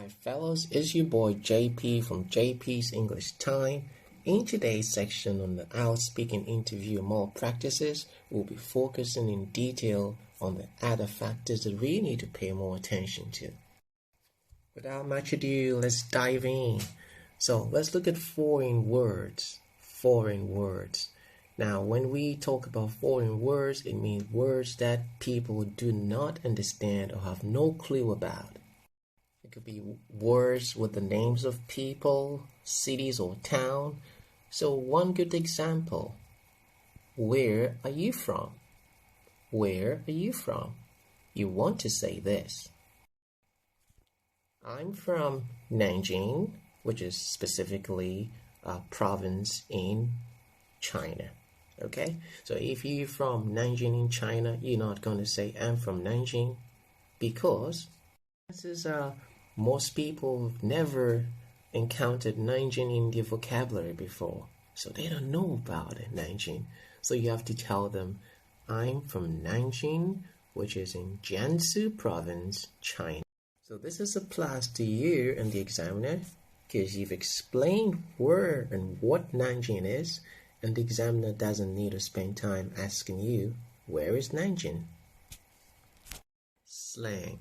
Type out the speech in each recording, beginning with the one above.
Hi fellows, it's your boy JP from JP's English Time. In today's section on the IELTS speaking interview and more practices, we'll be focusing in detail on the other factors that we need to pay more attention to. Without much ado, let's dive in. So let's look at foreign words. Foreign words. Now, when we talk about foreign words, it means words that people do not understand or have no clue about. It could be words with the names of people, cities, or town. So one good example, where are you from? Where are you from? You want to say this. I'm from Nanjing, which is specifically a province in China. Okay, so if you're from Nanjing in China, you're not going to say I'm from Nanjing, because chances are most people have never encountered Nanjing in their vocabulary before, so they don't know about it, Nanjing. So you have to tell them, I'm from Nanjing, which is in Jiangsu province, China. So this is applies to you and the examiner, because you've explained where and what Nanjing is, and the examiner doesn't need to spend time asking you, where is Nanjing? Slang.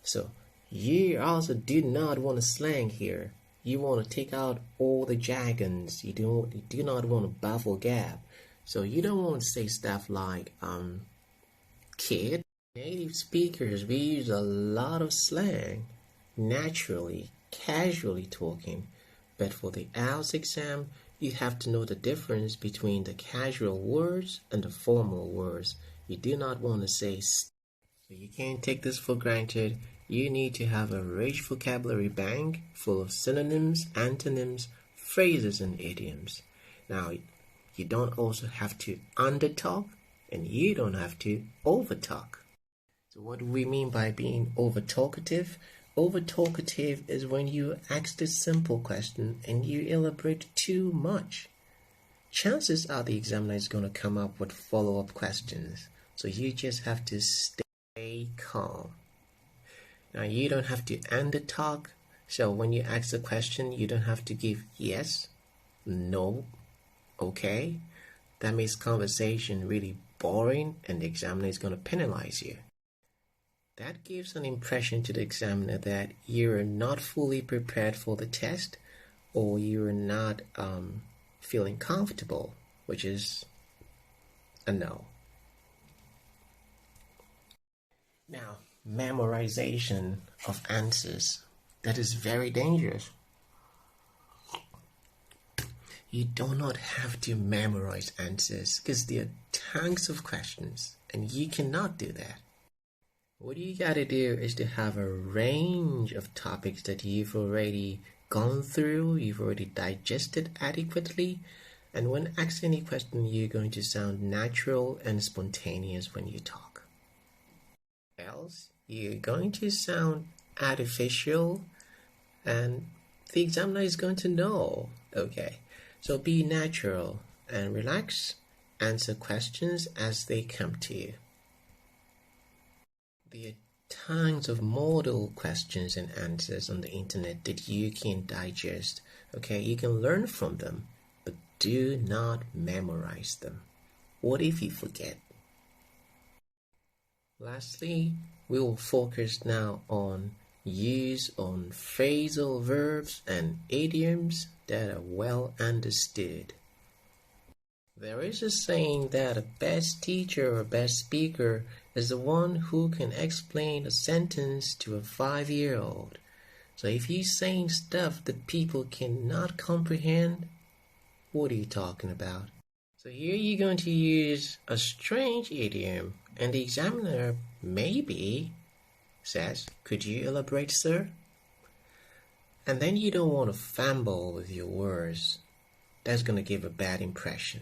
So you also do not want to slang here. You want to take out all the jargons. You do not want to baffle gap. So you don't want to say stuff like kid. Native speakers, we use a lot of slang, naturally, casually talking. But for the IELTS exam, you have to know the difference between the casual words and the formal words. You do not want to say so you can't take this for granted. You need to have a rich vocabulary bank full of synonyms, antonyms, phrases, and idioms. Now, you don't also have to undertalk, and you don't have to overtalk. So what do we mean by being overtalkative? Overtalkative is when you ask a simple question and you elaborate too much. Chances are the examiner is going to come up with follow-up questions. So you just have to stay calm. Now you don't have to undertalk. So when you ask a question, you don't have to give yes, no, okay. That makes conversation really boring and the examiner is going to penalize you. That gives an impression to the examiner that you're not fully prepared for the test, or you're not feeling comfortable, which is a no. Now, memorization of answers, that is very dangerous. You do not have to memorize answers because there are tons of questions and you cannot do that. What you gotta do is to have a range of topics that you've already gone through, you've already digested adequately, and when asked any question, you're going to sound natural and spontaneous when you talk. Else, you're going to sound artificial, and the examiner is going to know. Okay, so be natural and relax, answer questions as they come to you. There are tons of model questions and answers on the internet that you can digest. Okay, you can learn from them, but do not memorize them. What if you forget? Lastly, we will focus now on use on phrasal verbs and idioms that are well understood. There is a saying that a best teacher or best speaker is the one who can explain a sentence to a 5-year-old. So if you're saying stuff that people cannot comprehend, what are you talking about? So here you're going to use a strange idiom, and the examiner maybe says, could you elaborate, sir? And then you don't want to fumble with your words. That's going to give a bad impression.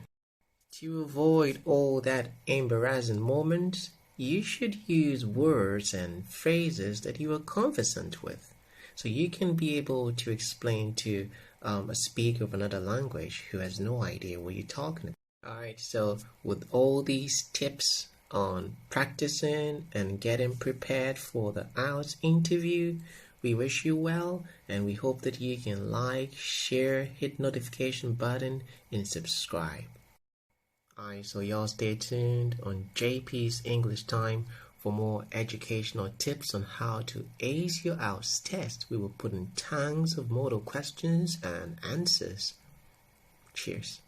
To avoid all that embarrassing moments, you should use words and phrases that you are conversant with, so you can be able to explain to a speaker of another language who has no idea what you're talking about. Alright, so with all these tips on practicing and getting prepared for the IELTS interview, We wish you well, and we hope that you can like, share, hit notification button, and subscribe. Alright, so y'all stay tuned on JP's English Time for more educational tips on how to ace your IELTS test. We will put in tons of model questions and answers. Cheers.